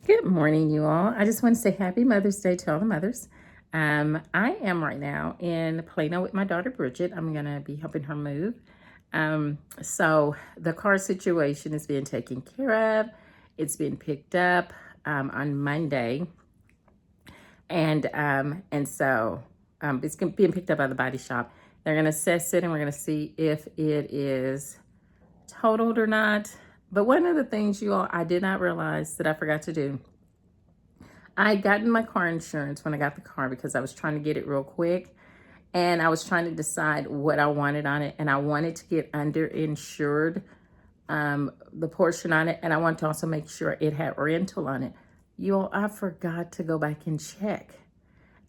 Good morning, you all. I just want to say happy Mother's Day to all the mothers. I am right now in Plano with my daughter Bridget. I'm going to be helping her move. So the car situation is being taken care of. It's being picked up on Monday, and it's being picked up by the body shop. They're going to assess it, and we're going to see if it is totaled or not. But one of the things, you all, I did not realize that I forgot to do. I had gotten my car insurance when I got the car because I was trying to get it real quick, and I was trying to decide what I wanted on it, and I wanted to get underinsured, the portion on it, and I wanted to also make sure it had rental on it. I forgot to go back and check.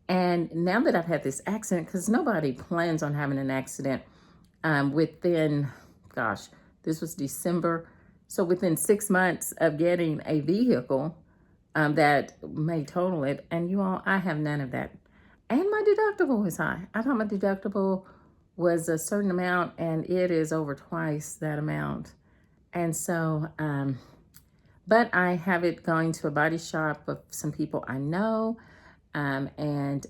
And now that I've had this accident, because nobody plans on having an accident within, gosh, this was December. So within 6 months of getting a vehicle that may total it. And you all, I have none of that. And my deductible is high. I thought my deductible was a certain amount, and it is over twice that amount. And so, but I have it going to a body shop of some people I know, and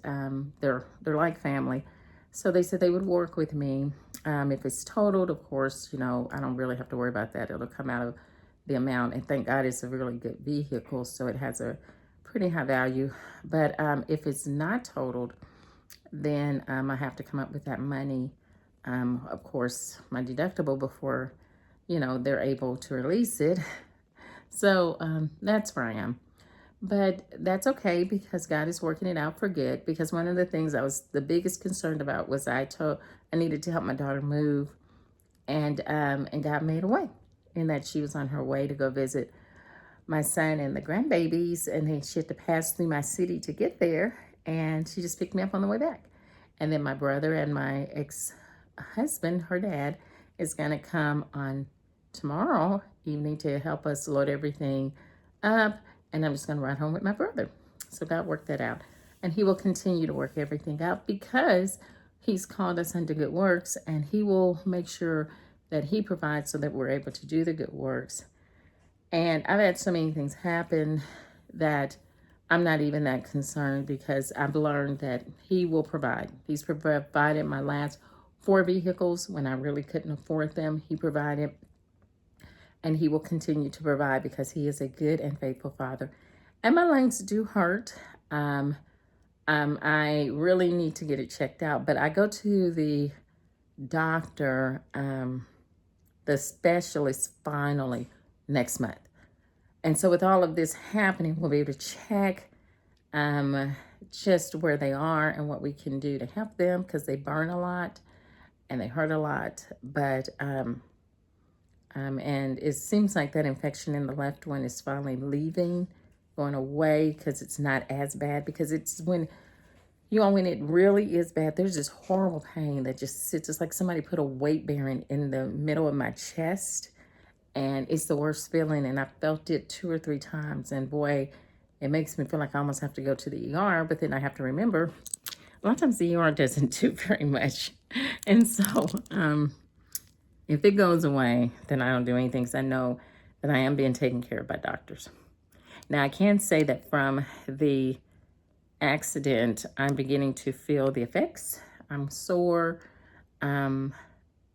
they're like family. So they said they would work with me. If it's totaled, of course, I don't really have to worry about that. It'll come out of the amount. And thank God it's a really good vehicle, so it has a pretty high value. But if it's not totaled, then I have to come up with that money. Of course, my deductible before, they're able to release it. So that's where I am. But that's okay because God is working it out for good. Because one of the things I was the biggest concerned about was I needed to help my daughter move, and God made a way in that she was on her way to go visit my son and the grandbabies, and she had to pass through my city to get there, and she just picked me up on the way back. And then my brother and my ex-husband, her dad, is going to come on tomorrow evening to help us load everything up, and I'm just going to ride home with my brother. So God worked that out, and he will continue to work everything out because he's called us unto good works, and he will make sure that he provides so that we're able to do the good works. And I've had so many things happen that I'm not even that concerned because I've learned that he will provide. He's provided my last 4 vehicles when I really couldn't afford them. He provided, and he will continue to provide because he is a good and faithful father. And my legs do hurt. I really need to get it checked out, but I go to the doctor, the specialist, finally next month. And so with all of this happening, we'll be able to check just where they are and what we can do to help them, because they burn a lot and they hurt a lot. But and it seems like that infection in the left one is finally leaving, going away, because it's not as bad. Because it's when it really is bad, there's this horrible pain that just sits. It's like somebody put a weight bearing in the middle of my chest, and it's the worst feeling. And I felt it 2 or 3 times, and boy, it makes me feel like I almost have to go to the ER. But then I have to remember, a lot of times the ER doesn't do very much. And so if it goes away, then I don't do anything, because I know that I am being taken care of by doctors. Now, I can say that from the accident, I'm beginning to feel the effects. I'm sore.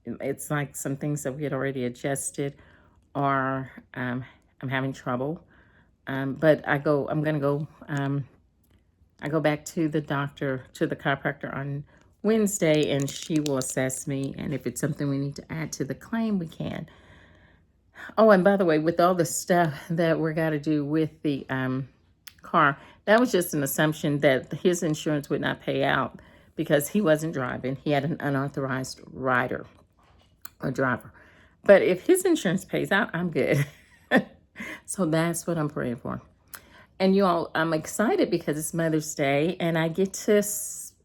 It's like some things that we had already adjusted are, I'm having trouble. But I go back to the doctor, to the chiropractor on Wednesday, and she will assess me. And if it's something we need to add to the claim, we can. Oh, and by the way, with all the stuff that we're got to do with the car, that was just an assumption that his insurance would not pay out because he wasn't driving. He had an unauthorized rider or driver. But if his insurance pays out, I'm good. So that's what I'm praying for. And you all, I'm excited because it's Mother's Day, and I get to,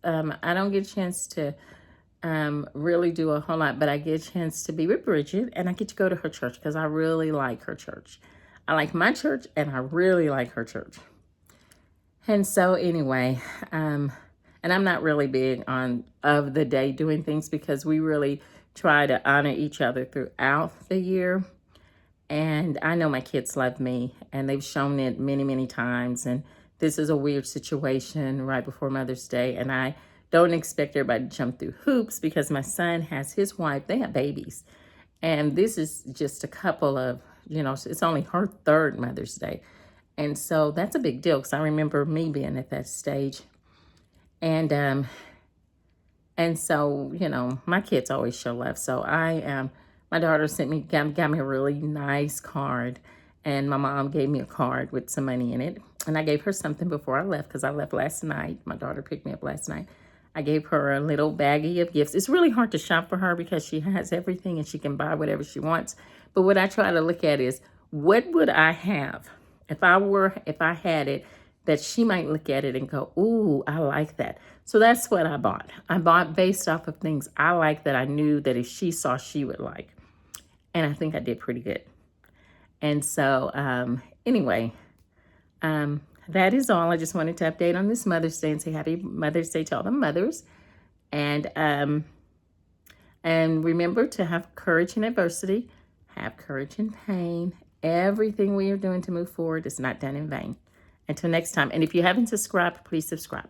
I don't get a chance to really do a whole lot, but I get a chance to be with Bridget, and I get to go to her church because I really like her church. I like my church, and I really like her church. And so anyway, and I'm not really big on of the day doing things because we really try to honor each other throughout the year. And I know my kids love me, and they've shown it many, many times. And this is a weird situation right before Mother's Day. And I don't expect everybody to jump through hoops because my son has his wife, they have babies. And this is just a couple of, it's only her third Mother's Day. And so that's a big deal because I remember me being at that stage. And so, my kids always show love. So my daughter got me a really nice card, and my mom gave me a card with some money in it. And I gave her something before I left because I left last night. My daughter picked me up last night. I gave her a little baggie of gifts. It's really hard to shop for her because she has everything and she can buy whatever she wants. But what I try to look at is, what would I have if I had it that she might look at it and go, ooh, I like that. So that's what I bought. I bought based off of things I like that I knew that if she saw, she would like. And I think I did pretty good. And so anyway, that is all. I just wanted to update on this Mother's Day and say happy Mother's Day to all the mothers. And remember to have courage in adversity, have courage in pain. Everything we are doing to move forward is not done in vain. Until next time. And if you haven't subscribed, please subscribe.